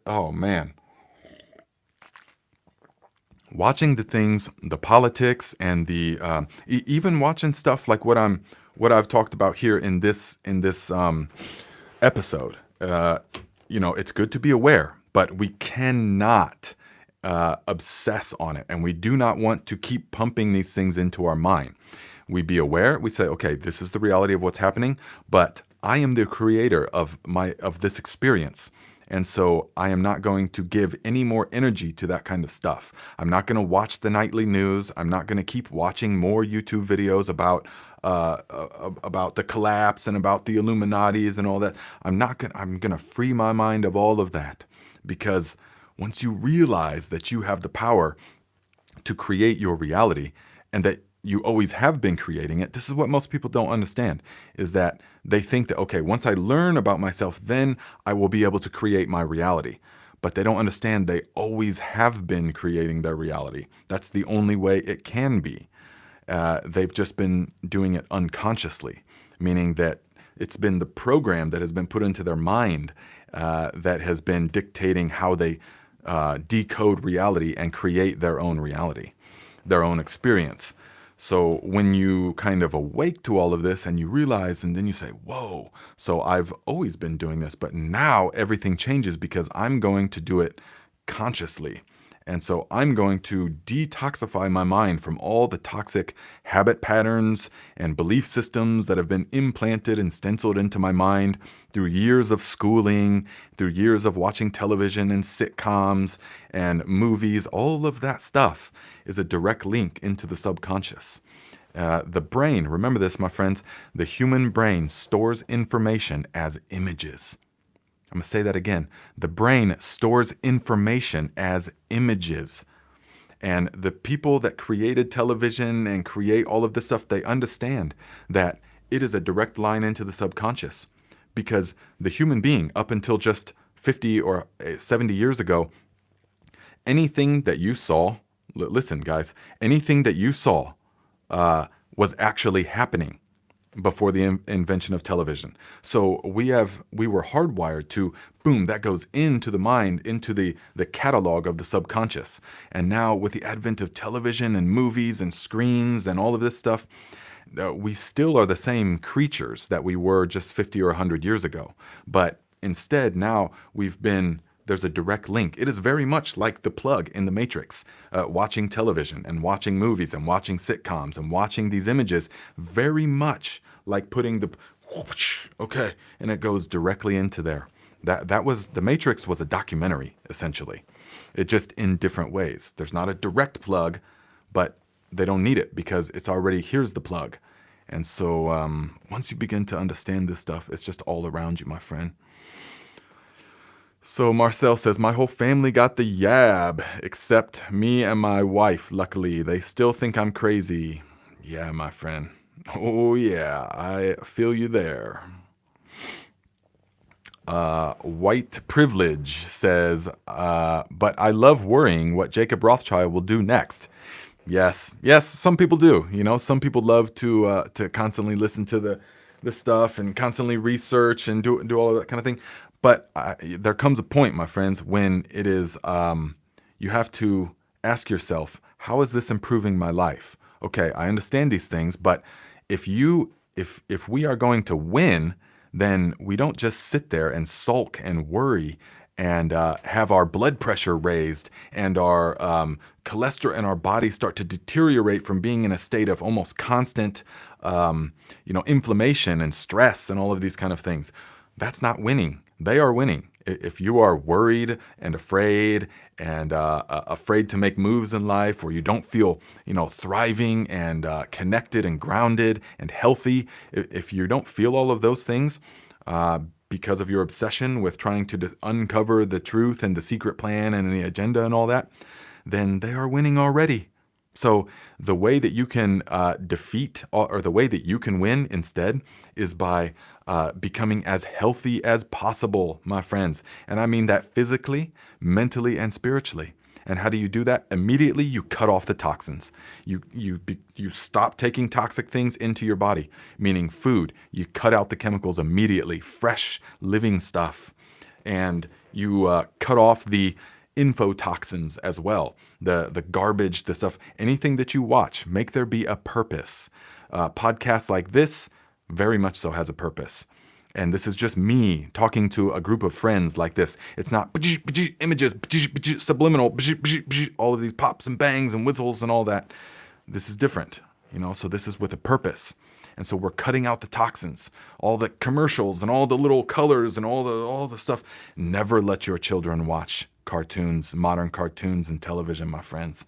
Speaker 1: things, the politics, and the even watching stuff like what I've talked about here in this episode. It's good to be aware, but we cannot obsess on it, and we do not want to keep pumping these things into our mind. We be aware, we say, okay, this is the reality of what's happening, but I am the creator of this experience. And so I am not going to give any more energy to that kind of stuff. I'm not going to watch the nightly news. I'm not going to keep watching more YouTube videos about the collapse and about the Illuminatis and all that. I'm going to free my mind of all of that, because once you realize that you have the power to create your reality and that you always have been creating it, this is what most people don't understand, is that they think that, okay, once I learn about myself, then I will be able to create my reality. But they don't understand they always have been creating their reality. That's the only way it can be. They've just been doing it unconsciously, meaning that it's been the program that has been put into their mind that has been dictating how they decode reality and create their own reality, their own experience. So when you kind of awake to all of this and you realize, and then you say, whoa, so I've always been doing this, but now everything changes because I'm going to do it consciously. And so I'm going to detoxify my mind from all the toxic habit patterns and belief systems that have been implanted and stenciled into my mind through years of schooling, through years of watching television and sitcoms and movies. All of that stuff is a direct link into the subconscious. The brain, remember this, my friends, the human brain stores information as images. I'm going to say that again. The brain stores information as images. And the people that created television and create all of this stuff, they understand that it is a direct line into the subconscious. Because the human being, up until just 50 or 70 years ago, anything that you saw, listen, guys, anything that you saw was actually happening before the invention of television. So we were hardwired to, boom, that goes into the mind, into the catalog of the subconscious. And now with the advent of television and movies and screens and all of this stuff, we still are the same creatures that we were just 50 or 100 years ago. But instead, now we've been There's a direct link. It is very much like the plug in the Matrix, watching television and watching movies and watching sitcoms and watching these images, very much like putting the whoosh, okay, and it goes directly into there. That was the Matrix was a documentary essentially. It just in different ways. There's not a direct plug, but they don't need it because it's already here's the plug. And so once you begin to understand this stuff, it's just all around you, my friend. So Marcel says, my whole family got the yab, except me and my wife. Luckily, they still think I'm crazy. Yeah, my friend. Oh, yeah, I feel you there. White Privilege says, but I love worrying what Jacob Rothschild will do next. Yes, some people do. Some people love to constantly listen to the stuff and constantly research and do all of that kind of thing. But there comes a point, my friends, when it is you have to ask yourself, how is this improving my life? Okay, I understand these things, but if we are going to win, then we don't just sit there and sulk and worry and have our blood pressure raised and our cholesterol and our body start to deteriorate from being in a state of almost constant, inflammation and stress and all of these kind of things. That's not winning. They are winning. If you are worried and afraid to make moves in life, or you don't feel, thriving and connected and grounded and healthy, if you don't feel all of those things because of your obsession with trying to uncover the truth and the secret plan and the agenda and all that, then they are winning already. So the way that you can defeat or the way that you can win instead is by becoming as healthy as possible, my friends. And I mean that physically, mentally, and spiritually. And how do you do that? Immediately, you cut off the toxins. You stop taking toxic things into your body, meaning food. You cut out the chemicals immediately, fresh, living stuff. And you cut off the infotoxins as well, the garbage, the stuff, anything that you watch, make there be a purpose. Podcasts like this very much so has a purpose. And this is just me talking to a group of friends like this. It's not images, subliminal, all of these pops and bangs and whistles and all that. This is different, so this is with a purpose. And so we're cutting out the toxins, all the commercials and all the little colors and all the stuff. Never let your children watch cartoons, modern cartoons and television, my friends.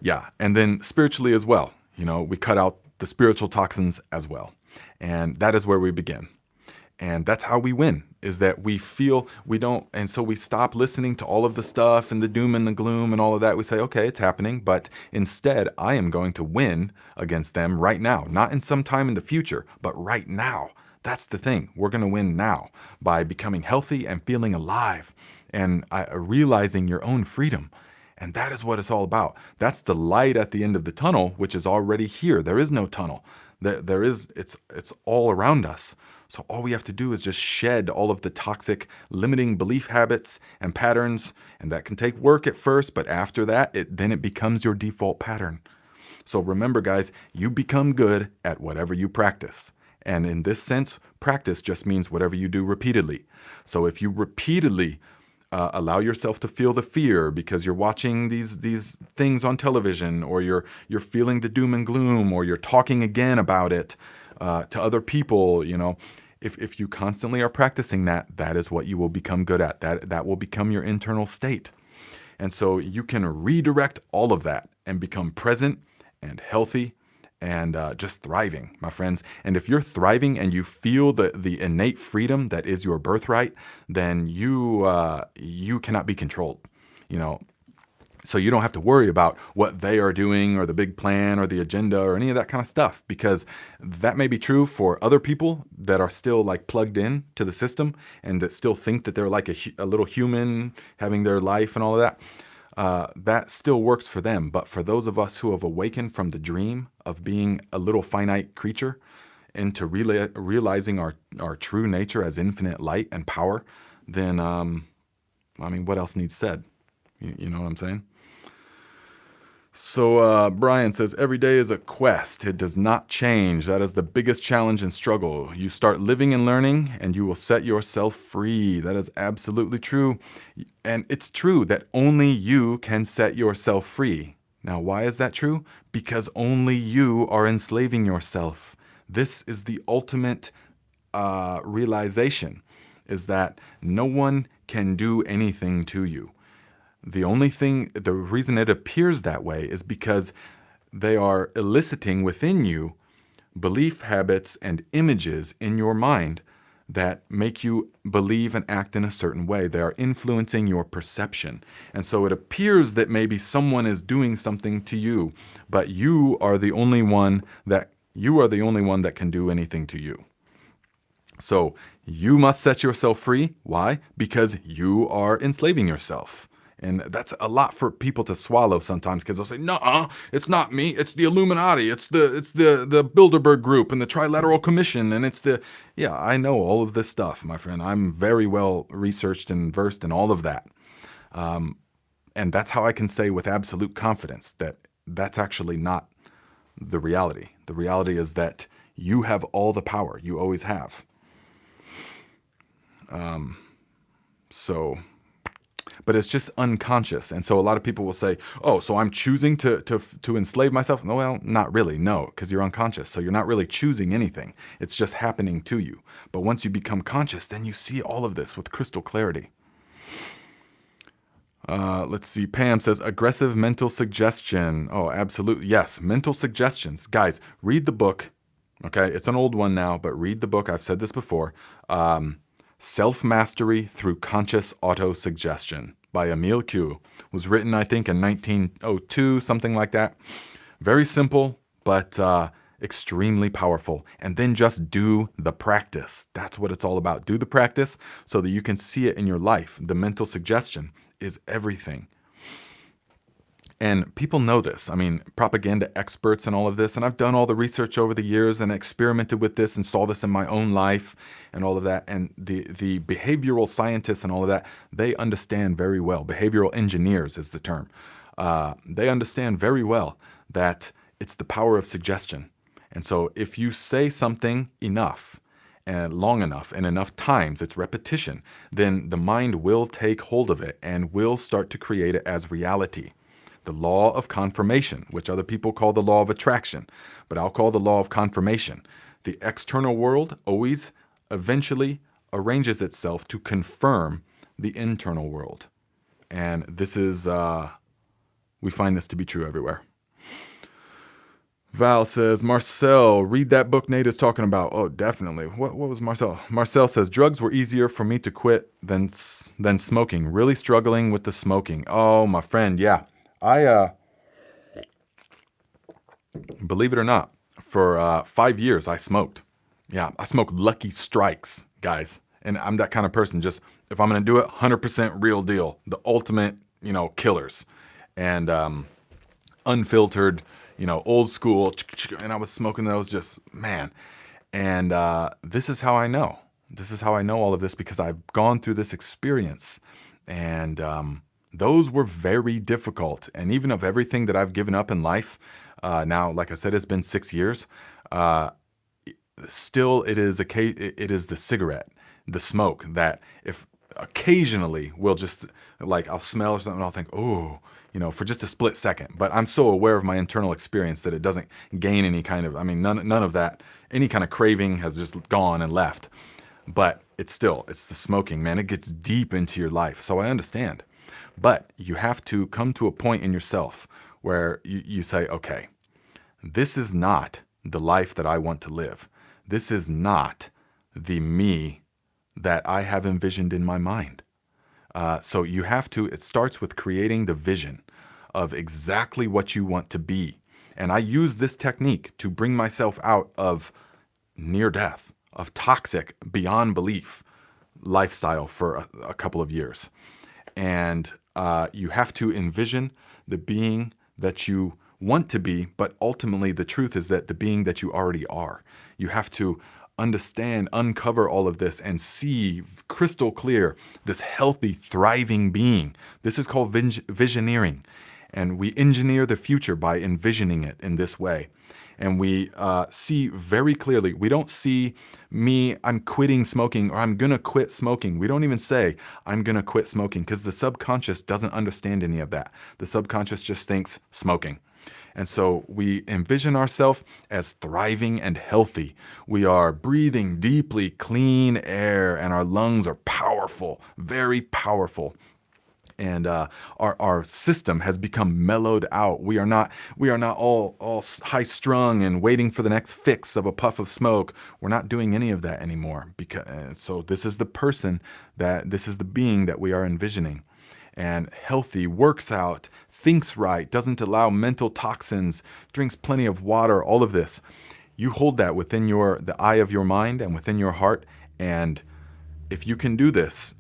Speaker 1: Yeah, and then spiritually as well. We cut out the spiritual toxins as well. And that is where we begin. And that's how we win, is that we feel we don't, and so we stop listening to all of the stuff and the doom and the gloom and all of that. We say, okay, it's happening, but instead I am going to win against them right now, not in some time in the future, but right now. That's the thing. We're going to win now by becoming healthy and feeling alive and realizing your own freedom. And that is what it's all about. That's the light at the end of the tunnel, which is already here. There is no tunnel. It's all around us. So all we have to do is just shed all of the toxic limiting belief habits and patterns. And that can take work at first, but after that, then it becomes your default pattern. So remember, guys, you become good at whatever you practice. And in this sense, practice just means whatever you do repeatedly. So if you repeatedly allow yourself to feel the fear because you're watching these things on television, or you're feeling the doom and gloom, or you're talking again about it to other people, if you constantly are practicing that is what you will become good at. That will become your internal state. And so you can redirect all of that and become present and healthy and just thriving, my friends. And if you're thriving and you feel the innate freedom that is your birthright, then you cannot be controlled, So you don't have to worry about what they are doing or the big plan or the agenda or any of that kind of stuff, because that may be true for other people that are still like plugged in to the system and that still think that they're like a little human having their life and all of that. That still works for them. But for those of us who have awakened from the dream of being a little finite creature into realizing our true nature as infinite light and power, then, what else needs said? You know what I'm saying? So Brian says, every day is a quest. It does not change. That is the biggest challenge and struggle. You start living and learning, and you will set yourself free. That is absolutely true. And it's true that only you can set yourself free. Now, why is that true? Because only you are enslaving yourself. This is the ultimate realization, is that no one can do anything to you. The reason it appears that way is because they are eliciting within you belief habits and images in your mind that make you believe and act in a certain way. They are influencing your perception. And so it appears that maybe someone is doing something to you, but you are the only one that can do anything to you. So you must set yourself free. Why? Because you are enslaving yourself. And that's a lot for people to swallow sometimes, because they'll say, "No, it's not me. It's the Illuminati. It's the Bilderberg Group and the Trilateral Commission, and it's the..." Yeah, I know all of this stuff, my friend. I'm very well researched and versed in all of that. And that's how I can say with absolute confidence that that's actually not the reality. The reality is that you have all the power. You always have. But it's just unconscious. And so a lot of people will say, "Oh, so I'm choosing to enslave myself?" No, well, not really, no, because you're unconscious. So you're not really choosing anything. It's just happening to you. But once you become conscious, then you see all of this with crystal clarity. Let's see. Pam says, aggressive mental suggestion. Oh, absolutely. Yes, mental suggestions. Guys, read the book. Okay, it's an old one now, but read the book. I've said this before. Self-Mastery Through Conscious Auto-Suggestion by Emile Q. Was written, I think, in 1902, something like that. Very simple, but extremely powerful. And then just do the practice. That's what it's all about. Do the practice so that you can see it in your life. The mental suggestion is everything. And people know this. I mean, propaganda experts and all of this. And I've done all the research over the years and experimented with this and saw this in my own life and all of that. And the behavioral scientists and all of that, they understand very well. Behavioral engineers is the term. They understand very well that it's the power of suggestion. And so if you say something enough and long enough and enough times, it's repetition, then the mind will take hold of it and will start to create it as reality. The law of confirmation, which other people call the law of attraction, but I'll call the law of confirmation. The external world always eventually arranges itself to confirm the internal world. And this is, we find this to be true everywhere. Val says, Marcel, read that book Nate is talking about. Oh, definitely. What was Marcel? Marcel says, drugs were easier for me to quit than smoking. Really struggling with the smoking. Oh, my friend, yeah. Believe it or not, for 5 years I smoked. Yeah, I smoked Lucky Strikes, guys. And I'm that kind of person. Just, if I'm going to do it, 100% real deal. The ultimate, killers. And unfiltered, old school. And I was smoking those, just, man. And this is how I know. This is how I know all of this, because I've gone through this experience. And those were very difficult. And even of everything that I've given up in life, now, like I said, it's been 6 years. Still, it is the cigarette, the smoke, that if occasionally will just, like, I'll smell something and I'll think, oh, for just a split second. But I'm so aware of my internal experience that it doesn't gain any kind of, none of that, any kind of craving has just gone and left. But it's the smoking, man. It gets deep into your life. So I understand. But you have to come to a point in yourself where you say, okay, this is not the life that I want to live. This is not the me that I have envisioned in my mind. So you have to, it starts with creating the vision of exactly what you want to be. And I use this technique to bring myself out of near death, of toxic, beyond belief lifestyle for a couple of years. And you have to envision the being that you want to be, but ultimately the truth is that the being that you already are. You have to understand, uncover all of this and see crystal clear this healthy, thriving being. This is called visioneering. And we engineer the future by envisioning it in this way. And we see very clearly. We don't see me, I'm quitting smoking, or I'm going to quit smoking. We don't even say, I'm going to quit smoking, because the subconscious doesn't understand any of that. The subconscious just thinks smoking. And so we envision ourselves as thriving and healthy. We are breathing deeply clean air, and our lungs are powerful, very powerful. And our system has become mellowed out. We are not all high strung and waiting for the next fix of a puff of smoke. We're not doing any of that anymore. So this is the person this is the being that we are envisioning. And healthy, works out, thinks right, doesn't allow mental toxins, drinks plenty of water, all of this. You hold that within the eye of your mind and within your heart. And if you can do this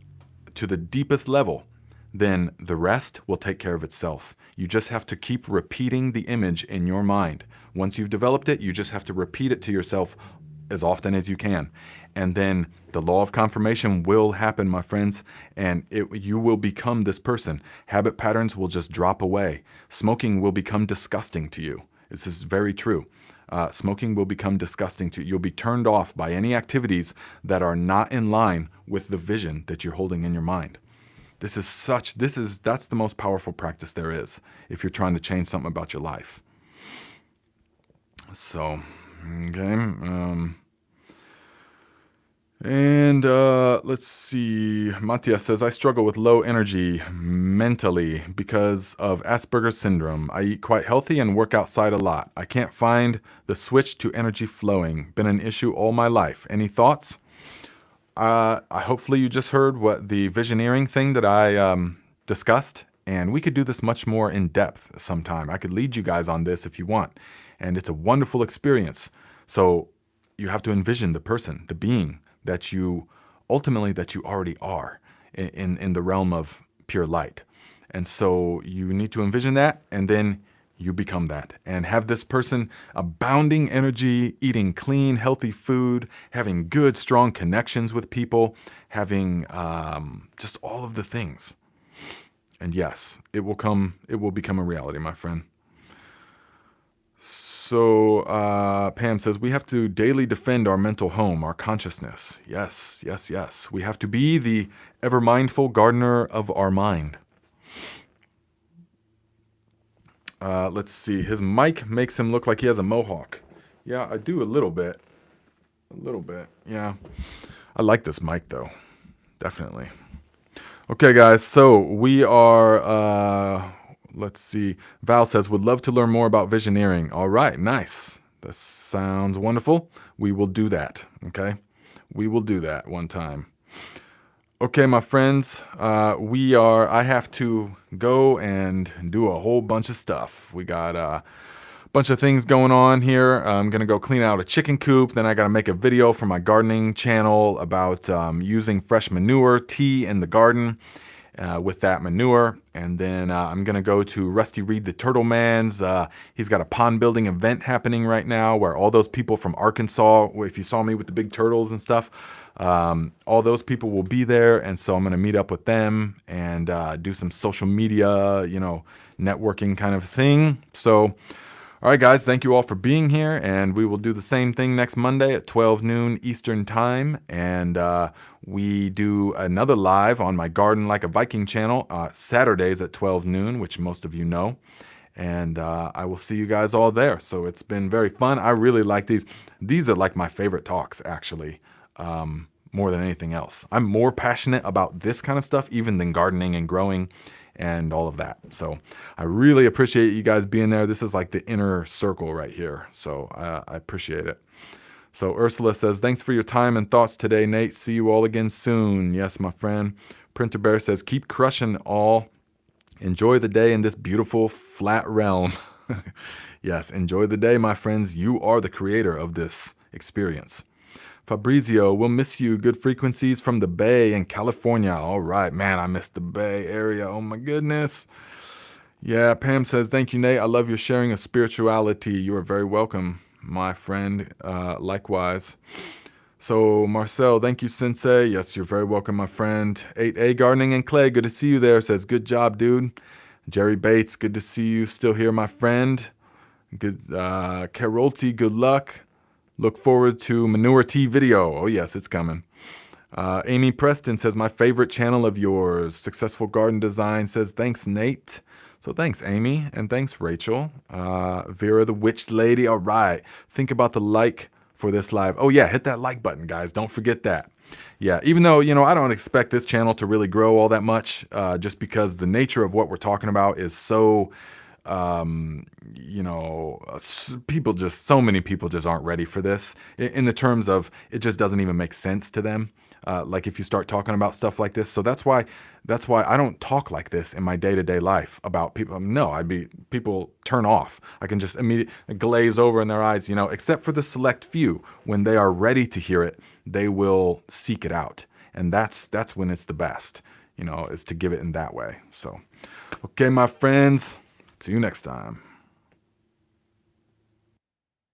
Speaker 1: to the deepest level, then the rest will take care of itself. You just have to keep repeating the image in your mind. Once you've developed it, you just have to repeat it to yourself as often as you can. And then the law of confirmation will happen, my friends, and you will become this person. Habit patterns will just drop away. Smoking will become disgusting to you. This is very true. Smoking will become disgusting to you. You'll be turned off by any activities that are not in line with the vision that you're holding in your mind. That's the most powerful practice there is if you're trying to change something about your life. So, okay. Let's see. Matthias says, I struggle with low energy mentally because of Asperger's syndrome. I eat quite healthy and work outside a lot. I can't find the switch to energy flowing. Been an issue all my life. Any thoughts? Hopefully you just heard what the visioneering thing that I discussed, and we could do this much more in depth sometime. I could lead you guys on this if you want, and it's a wonderful experience. So you have to envision the person, the being that you already are in the realm of pure light. And so you need to envision that, and then you become that and have this person abounding energy, eating clean, healthy food, having good, strong connections with people, having just all of the things. And yes, it will become a reality, my friend. So Pam says, we have to daily defend our mental home, our consciousness. Yes, yes, yes. We have to be the ever mindful gardener of our mind. Let's see. His mic makes him look like he has a mohawk. Yeah, I do a little bit. Yeah. I like this mic, though. Definitely. Okay, guys. So we are, let's see. Val says, would love to learn more about visioneering. All right. Nice. That sounds wonderful. We will do that. Okay. We will do that one time. Okay, my friends, I have to go and do a whole bunch of stuff. We got a bunch of things going on here. I'm going to go clean out a chicken coop. Then I got to make a video for my gardening channel about using fresh manure, tea in the garden with that manure. And then I'm going to go to Rusty Reed, the Turtle Man's. He's got a pond building event happening right now where all those people from Arkansas, if you saw me with the big turtles and stuff, all those people will be there. And so I'm going to meet up with them and do some social media, networking kind of thing. So, all right, guys, thank you all for being here. And we will do the same thing next Monday at 12 noon Eastern time. And we do another live on my Garden Like a Viking channel, Saturdays at 12 noon, which most of you know. And I will see you guys all there. So it's been very fun. I really like these. These are like my favorite talks, actually. More than anything else. I'm more passionate about this kind of stuff even than gardening and growing and all of that. So I really appreciate you guys being there. This is like the inner circle right here. So I appreciate it. So Ursula says, thanks for your time and thoughts today, Nate. See you all again soon. Yes, my friend. Printer Bear says, keep crushing all. Enjoy the day in this beautiful flat realm. Yes, enjoy the day, my friends. You are the creator of this experience. Fabrizio, we'll miss you. Good frequencies from the Bay in California. All right, man, I missed the Bay Area. Oh, my goodness. Yeah, Pam says, thank you, Nate. I love your sharing of spirituality. You are very welcome, my friend. Likewise. So, Marcel, thank you, Sensei. Yes, you're very welcome, my friend. 8A Gardening and Clay, good to see you there. Says, good job, dude. Jerry Bates, good to see you still here, my friend. Good, Carolty, good luck. Look forward to Manure Tea video. Oh yes, it's coming. Amy Preston says, my favorite channel of yours, Successful Garden Design, says, thanks, Nate. So thanks, Amy, and thanks, Rachel. Vera the Witch Lady, all right. Think about the like for this live. Oh yeah, hit that like button, guys. Don't forget that. Yeah, even though, I don't expect this channel to really grow all that much, just because the nature of what we're talking about is so, so many people just aren't ready for this in the terms of it just doesn't even make sense to them. Like if you start talking about stuff like this. So that's why I don't talk like this in my day-to-day life about people. No, people turn off. I can just immediately glaze over in their eyes, except for the select few. When they are ready to hear it, they will seek it out. And that's when it's the best, is to give it in that way. So, okay, my friends, see you next time.